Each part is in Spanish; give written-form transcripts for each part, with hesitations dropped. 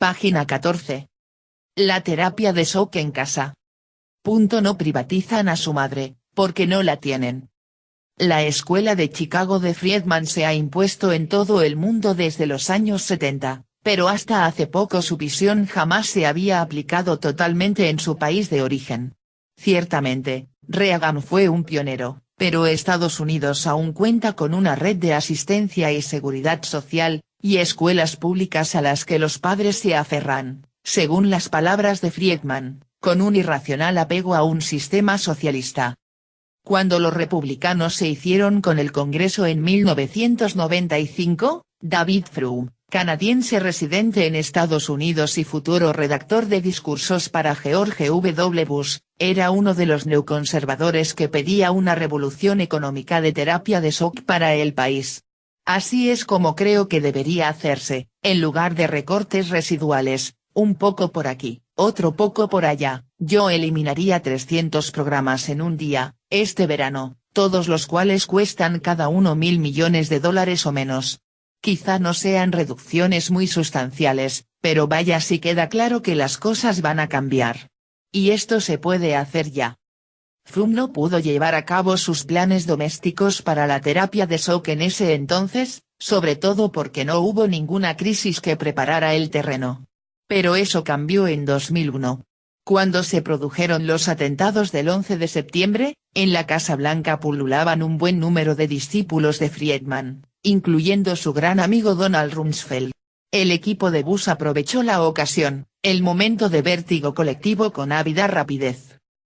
Página 14. La terapia de shock en casa. No privatizan a su madre, porque no la tienen. La escuela de Chicago de Friedman se ha impuesto en todo el mundo desde los años 70, pero hasta hace poco su visión jamás se había aplicado totalmente en su país de origen. Ciertamente, Reagan fue un pionero, pero Estados Unidos aún cuenta con una red de asistencia y seguridad social, y escuelas públicas a las que los padres se aferran, según las palabras de Friedman, con un irracional apego a un sistema socialista. Cuando los republicanos se hicieron con el Congreso en 1995, David Frum, canadiense residente en Estados Unidos y futuro redactor de discursos para George W. Bush, era uno de los neoconservadores que pedía una revolución económica de terapia de shock para el país. Así es como creo que debería hacerse, en lugar de recortes residuales, un poco por aquí, otro poco por allá. Yo eliminaría 300 programas en un día, este verano, todos los cuales cuestan cada uno $1.000 millones o menos. Quizá no sean reducciones muy sustanciales, pero vaya si queda claro que las cosas van a cambiar. Y esto se puede hacer ya. Frum no pudo llevar a cabo sus planes domésticos para la terapia de shock en ese entonces, sobre todo porque no hubo ninguna crisis que preparara el terreno. Pero eso cambió en 2001. Cuando se produjeron los atentados del 11 de septiembre, en la Casa Blanca pululaban un buen número de discípulos de Friedman, incluyendo su gran amigo Donald Rumsfeld. El equipo de Bush aprovechó la ocasión, el momento de vértigo colectivo con ávida rapidez.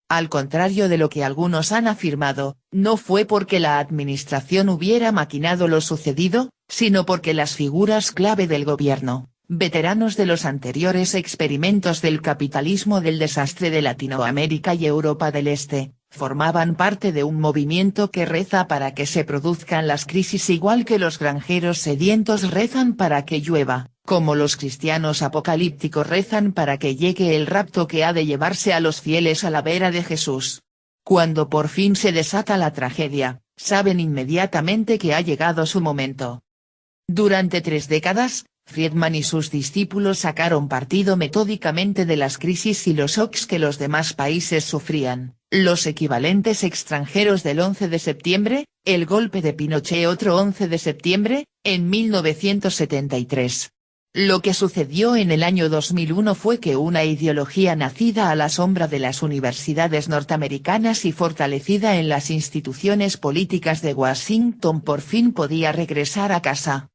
Al contrario de lo que algunos han afirmado, no fue porque la administración hubiera maquinado lo sucedido, sino porque las figuras clave del gobierno, veteranos de los anteriores experimentos del capitalismo del desastre de Latinoamérica y Europa del Este, formaban parte de un movimiento que reza para que se produzcan las crisis igual que los granjeros sedientos rezan para que llueva, como los cristianos apocalípticos rezan para que llegue el rapto que ha de llevarse a los fieles a la vera de Jesús. Cuando por fin se desata la tragedia, saben inmediatamente que ha llegado su momento. Durante 3 décadas, Friedman y sus discípulos sacaron partido metódicamente de las crisis y los shocks que los demás países sufrían, los equivalentes extranjeros del 11 de septiembre, el golpe de Pinochet otro 11 de septiembre, en 1973. Lo que sucedió en el año 2001 fue que una ideología nacida a la sombra de las universidades norteamericanas y fortalecida en las instituciones políticas de Washington por fin podía regresar a casa.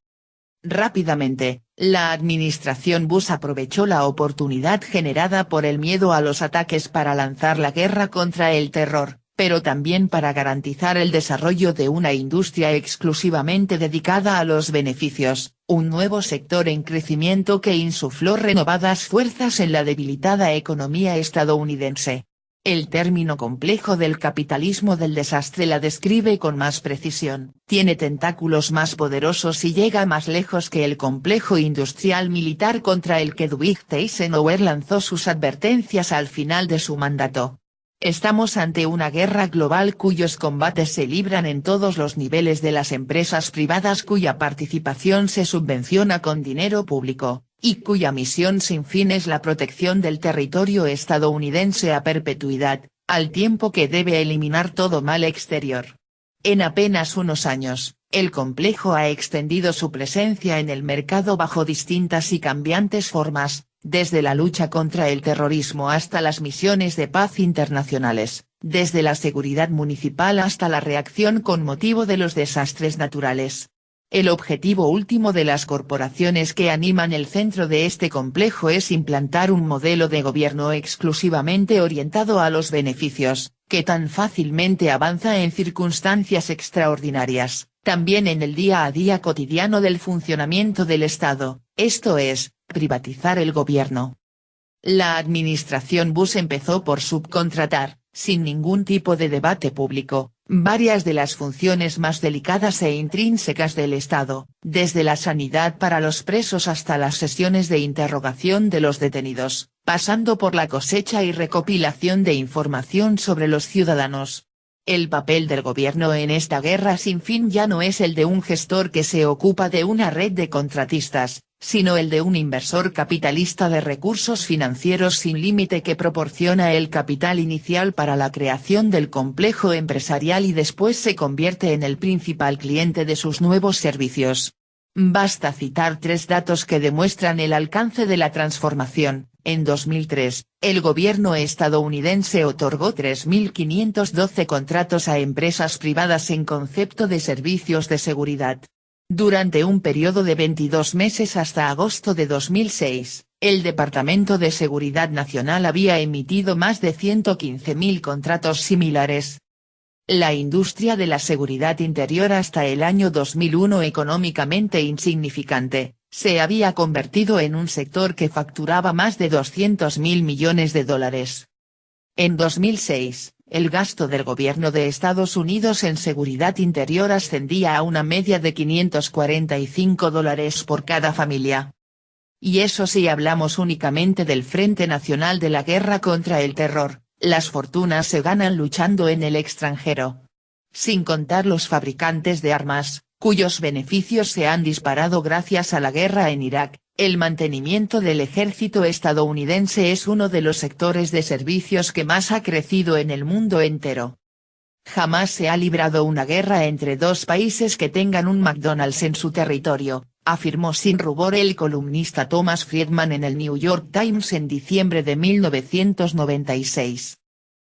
Rápidamente, la administración Bush aprovechó la oportunidad generada por el miedo a los ataques para lanzar la guerra contra el terror, pero también para garantizar el desarrollo de una industria exclusivamente dedicada a los beneficios, un nuevo sector en crecimiento que insufló renovadas fuerzas en la debilitada economía estadounidense. El término complejo del capitalismo del desastre la describe con más precisión, tiene tentáculos más poderosos y llega más lejos que el complejo industrial militar contra el que Dwight Eisenhower lanzó sus advertencias al final de su mandato. Estamos ante una guerra global cuyos combates se libran en todos los niveles de las empresas privadas cuya participación se subvenciona con dinero público, y cuya misión sin fin es la protección del territorio estadounidense a perpetuidad, al tiempo que debe eliminar todo mal exterior. En apenas unos años, el complejo ha extendido su presencia en el mercado bajo distintas y cambiantes formas, desde la lucha contra el terrorismo hasta las misiones de paz internacionales, desde la seguridad municipal hasta la reacción con motivo de los desastres naturales. El objetivo último de las corporaciones que animan el centro de este complejo es implantar un modelo de gobierno exclusivamente orientado a los beneficios, que tan fácilmente avanza en circunstancias extraordinarias, también en el día a día cotidiano del funcionamiento del Estado, esto es, privatizar el gobierno. La administración Bush empezó por subcontratar, sin ningún tipo de debate público, varias de las funciones más delicadas e intrínsecas del Estado, desde la sanidad para los presos hasta las sesiones de interrogación de los detenidos, pasando por la cosecha y recopilación de información sobre los ciudadanos. El papel del gobierno en esta guerra sin fin ya no es el de un gestor que se ocupa de una red de contratistas, sino el de un inversor capitalista de recursos financieros sin límite que proporciona el capital inicial para la creación del complejo empresarial y después se convierte en el principal cliente de sus nuevos servicios. Basta citar 3 datos que demuestran el alcance de la transformación. En 2003, el gobierno estadounidense otorgó 3.512 contratos a empresas privadas en concepto de servicios de seguridad. Durante un periodo de 22 meses hasta agosto de 2006, el Departamento de Seguridad Nacional había emitido más de 115.000 contratos similares. La industria de la seguridad interior hasta el año 2001 económicamente insignificante, se había convertido en un sector que facturaba más de 200.000 millones de dólares. En 2006, el gasto del gobierno de Estados Unidos en seguridad interior ascendía a una media de $545 por cada familia. Y eso si hablamos únicamente del Frente Nacional de la Guerra contra el Terror, las fortunas se ganan luchando en el extranjero. Sin contar los fabricantes de armas, cuyos beneficios se han disparado gracias a la guerra en Irak. El mantenimiento del ejército estadounidense es uno de los sectores de servicios que más ha crecido en el mundo entero. Jamás se ha librado una guerra entre 2 países que tengan un McDonald's en su territorio, afirmó sin rubor el columnista Thomas Friedman en el New York Times en diciembre de 1996.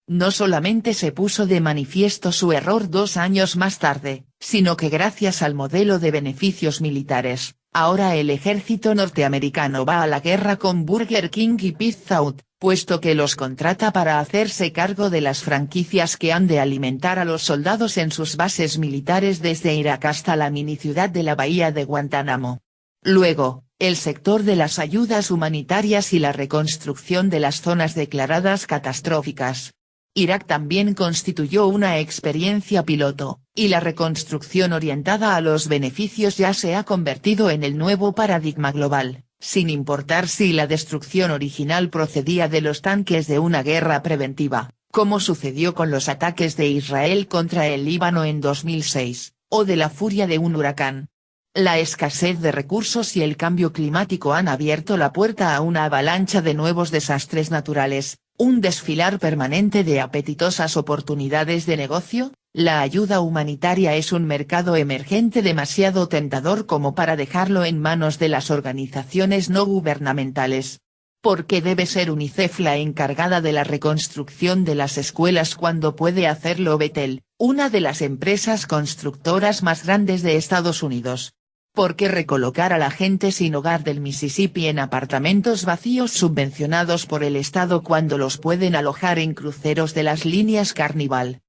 No solamente se puso de manifiesto su error 2 años más tarde, sino que gracias al modelo de beneficios militares, ahora el ejército norteamericano va a la guerra con Burger King y Pizza Hut, puesto que los contrata para hacerse cargo de las franquicias que han de alimentar a los soldados en sus bases militares desde Irak hasta la miniciudad de la bahía de Guantánamo. Luego, el sector de las ayudas humanitarias y la reconstrucción de las zonas declaradas catastróficas. Irak también constituyó una experiencia piloto, y la reconstrucción orientada a los beneficios ya se ha convertido en el nuevo paradigma global, sin importar si la destrucción original procedía de los tanques de una guerra preventiva, como sucedió con los ataques de Israel contra el Líbano en 2006, o de la furia de un huracán. La escasez de recursos y el cambio climático han abierto la puerta a una avalancha de nuevos desastres naturales, un desfilar permanente de apetitosas oportunidades de negocio. La ayuda humanitaria es un mercado emergente demasiado tentador como para dejarlo en manos de las organizaciones no gubernamentales. ¿Por qué debe ser UNICEF la encargada de la reconstrucción de las escuelas cuando puede hacerlo Bethel, una de las empresas constructoras más grandes de Estados Unidos? ¿Por qué recolocar a la gente sin hogar del Mississippi en apartamentos vacíos subvencionados por el Estado cuando los pueden alojar en cruceros de las líneas Carnival?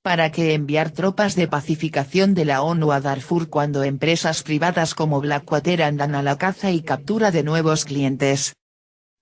¿Para qué enviar tropas de pacificación de la ONU a Darfur cuando empresas privadas como Blackwater andan a la caza y captura de nuevos clientes?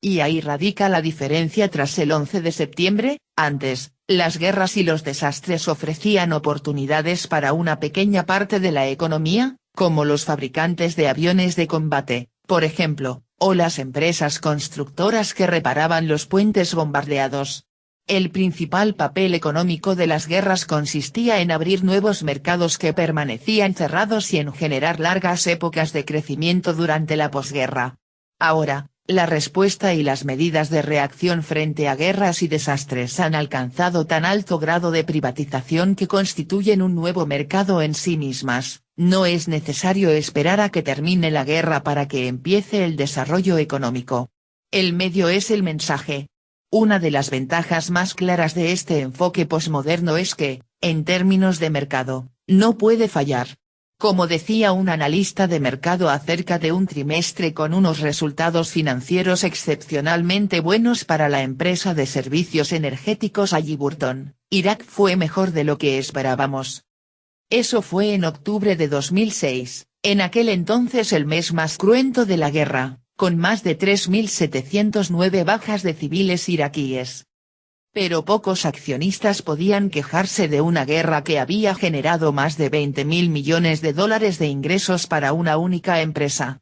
Y ahí radica la diferencia tras el 11 de septiembre. Antes, las guerras y los desastres ofrecían oportunidades para una pequeña parte de la economía, como los fabricantes de aviones de combate, por ejemplo, o las empresas constructoras que reparaban los puentes bombardeados. El principal papel económico de las guerras consistía en abrir nuevos mercados que permanecían cerrados y en generar largas épocas de crecimiento durante la posguerra. Ahora, la respuesta y las medidas de reacción frente a guerras y desastres han alcanzado tan alto grado de privatización que constituyen un nuevo mercado en sí mismas. No es necesario esperar a que termine la guerra para que empiece el desarrollo económico. El medio es el mensaje. Una de las ventajas más claras de este enfoque posmoderno es que, en términos de mercado, no puede fallar. Como decía un analista de mercado acerca de un trimestre con unos resultados financieros excepcionalmente buenos para la empresa de servicios energéticos Halliburton, Irak fue mejor de lo que esperábamos. Eso fue en octubre de 2006, en aquel entonces el mes más cruento de la guerra, con más de 3.709 bajas de civiles iraquíes. Pero pocos accionistas podían quejarse de una guerra que había generado más de $20.000 millones de ingresos para una única empresa.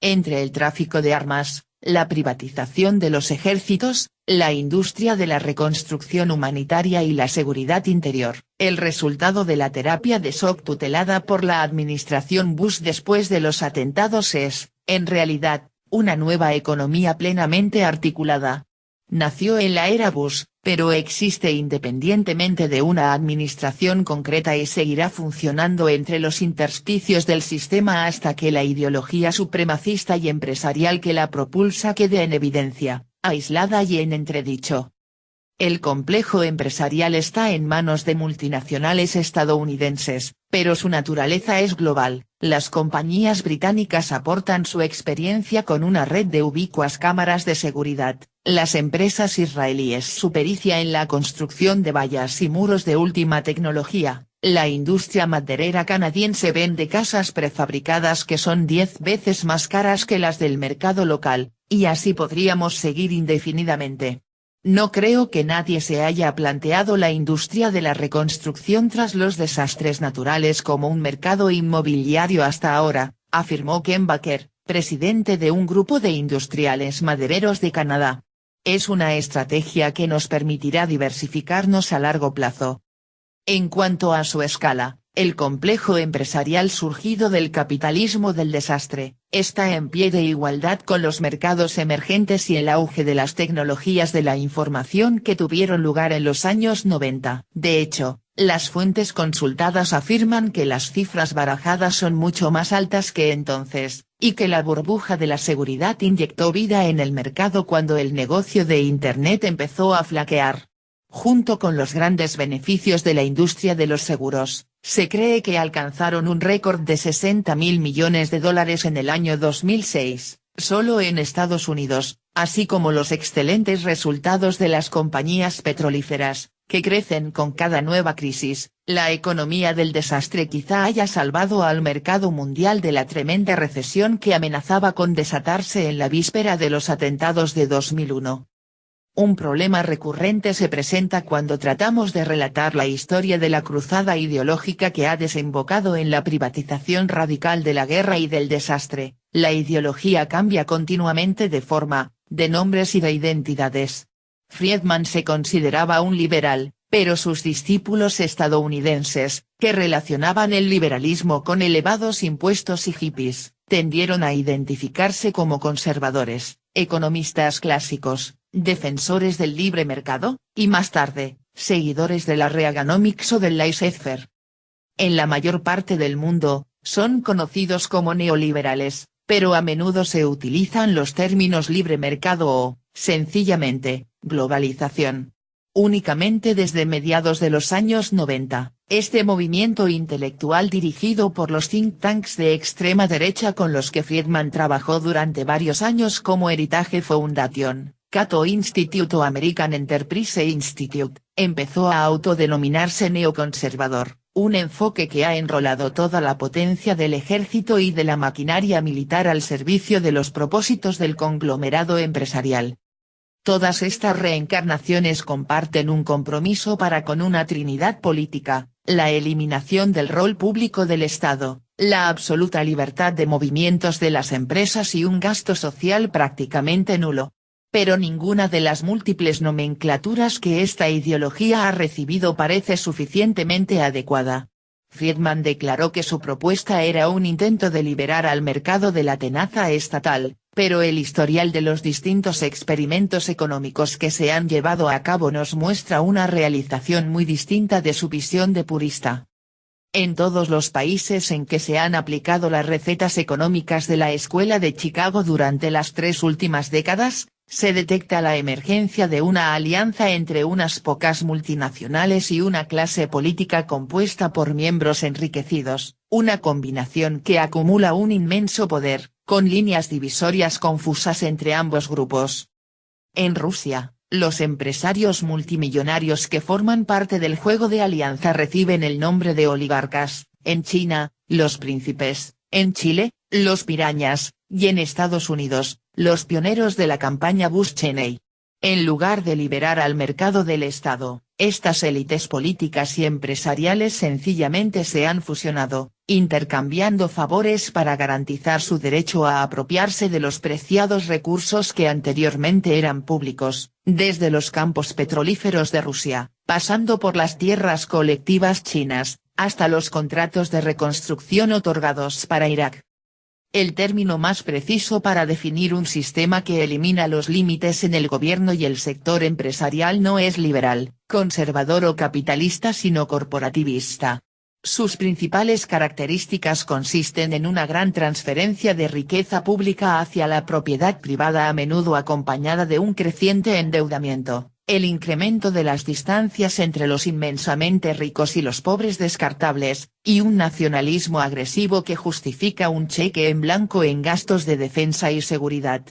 Entre el tráfico de armas, la privatización de los ejércitos, la industria de la reconstrucción humanitaria y la seguridad interior, el resultado de la terapia de shock tutelada por la administración Bush después de los atentados es, En realidad, una nueva economía plenamente articulada. Nació en la era Bush, pero existe independientemente de una administración concreta y seguirá funcionando entre los intersticios del sistema hasta que la ideología supremacista y empresarial que la propulsa quede en evidencia, aislada y en entredicho. El complejo empresarial está en manos de multinacionales estadounidenses, pero su naturaleza es global. Las compañías británicas aportan su experiencia con una red de ubicuas cámaras de seguridad, las empresas israelíes su pericia en la construcción de vallas y muros de última tecnología, la industria maderera canadiense vende casas prefabricadas que son 10 veces más caras que las del mercado local, y así podríamos seguir indefinidamente. No creo que nadie se haya planteado la industria de la reconstrucción tras los desastres naturales como un mercado inmobiliario hasta ahora, afirmó Ken Baker, presidente de un grupo de industriales madereros de Canadá. Es una estrategia que nos permitirá diversificarnos a largo plazo. En cuanto a su escala, el complejo empresarial surgido del capitalismo del desastre, está en pie de igualdad con los mercados emergentes y el auge de las tecnologías de la información que tuvieron lugar en los años 90. De hecho, las fuentes consultadas afirman que las cifras barajadas son mucho más altas que entonces, y que la burbuja de la seguridad inyectó vida en el mercado cuando el negocio de Internet empezó a flaquear. Junto con los grandes beneficios de la industria de los seguros, se cree que alcanzaron un récord de $60.000 millones en el año 2006, solo en Estados Unidos, así como los excelentes resultados de las compañías petrolíferas, que crecen con cada nueva crisis. La economía del desastre quizá haya salvado al mercado mundial de la tremenda recesión que amenazaba con desatarse en la víspera de los atentados de 2001. Un problema recurrente se presenta cuando tratamos de relatar la historia de la cruzada ideológica que ha desembocado en la privatización radical de la guerra y del desastre. La ideología cambia continuamente de forma, de nombres y de identidades. Friedman se consideraba un liberal, pero sus discípulos estadounidenses, que relacionaban el liberalismo con elevados impuestos y hippies, tendieron a identificarse como conservadores, economistas clásicos, defensores del libre mercado, y más tarde, seguidores de la Reaganomics o del laissez-faire. En la mayor parte del mundo, son conocidos como neoliberales, pero a menudo se utilizan los términos libre mercado o, sencillamente, globalización. Únicamente desde mediados de los años 90, este movimiento intelectual dirigido por los think tanks de extrema derecha con los que Friedman trabajó durante varios años como Heritage Foundation, Cato Institute o American Enterprise Institute, empezó a autodenominarse neoconservador, un enfoque que ha enrolado toda la potencia del ejército y de la maquinaria militar al servicio de los propósitos del conglomerado empresarial. Todas estas reencarnaciones comparten un compromiso para con una trinidad política, la eliminación del rol público del Estado, la absoluta libertad de movimientos de las empresas y un gasto social prácticamente nulo. Pero ninguna de las múltiples nomenclaturas que esta ideología ha recibido parece suficientemente adecuada. Friedman declaró que su propuesta era un intento de liberar al mercado de la tenaza estatal, pero el historial de los distintos experimentos económicos que se han llevado a cabo nos muestra una realización muy distinta de su visión de purista. En todos los países en que se han aplicado las recetas económicas de la Escuela de Chicago durante las 3 últimas décadas, se detecta la emergencia de una alianza entre unas pocas multinacionales y una clase política compuesta por miembros enriquecidos, una combinación que acumula un inmenso poder, con líneas divisorias confusas entre ambos grupos. En Rusia, los empresarios multimillonarios que forman parte del juego de alianza reciben el nombre de oligarcas, en China, los príncipes, en Chile, los pirañas, y en Estados Unidos, los pioneros de la campaña Bush-Cheney. En lugar de liberar al mercado del Estado, estas élites políticas y empresariales sencillamente se han fusionado, intercambiando favores para garantizar su derecho a apropiarse de los preciados recursos que anteriormente eran públicos, desde los campos petrolíferos de Rusia, pasando por las tierras colectivas chinas, hasta los contratos de reconstrucción otorgados para Irak. El término más preciso para definir un sistema que elimina los límites en el gobierno y el sector empresarial no es liberal, conservador o capitalista sino corporativista. Sus principales características consisten en una gran transferencia de riqueza pública hacia la propiedad privada a menudo acompañada de un creciente endeudamiento, el incremento de las distancias entre los inmensamente ricos y los pobres descartables, y un nacionalismo agresivo que justifica un cheque en blanco en gastos de defensa y seguridad.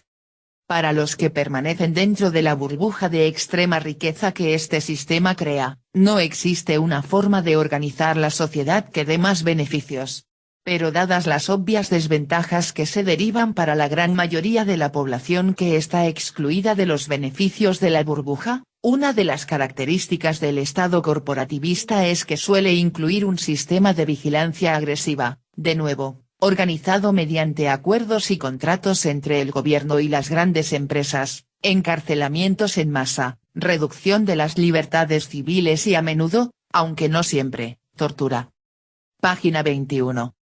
Para los que permanecen dentro de la burbuja de extrema riqueza que este sistema crea, no existe una forma de organizar la sociedad que dé más beneficios. Pero dadas las obvias desventajas que se derivan para la gran mayoría de la población que está excluida de los beneficios de la burbuja, una de las características del Estado corporativista es que suele incluir un sistema de vigilancia agresiva, de nuevo, organizado mediante acuerdos y contratos entre el gobierno y las grandes empresas, encarcelamientos en masa, reducción de las libertades civiles y a menudo, aunque no siempre, tortura. Página 21.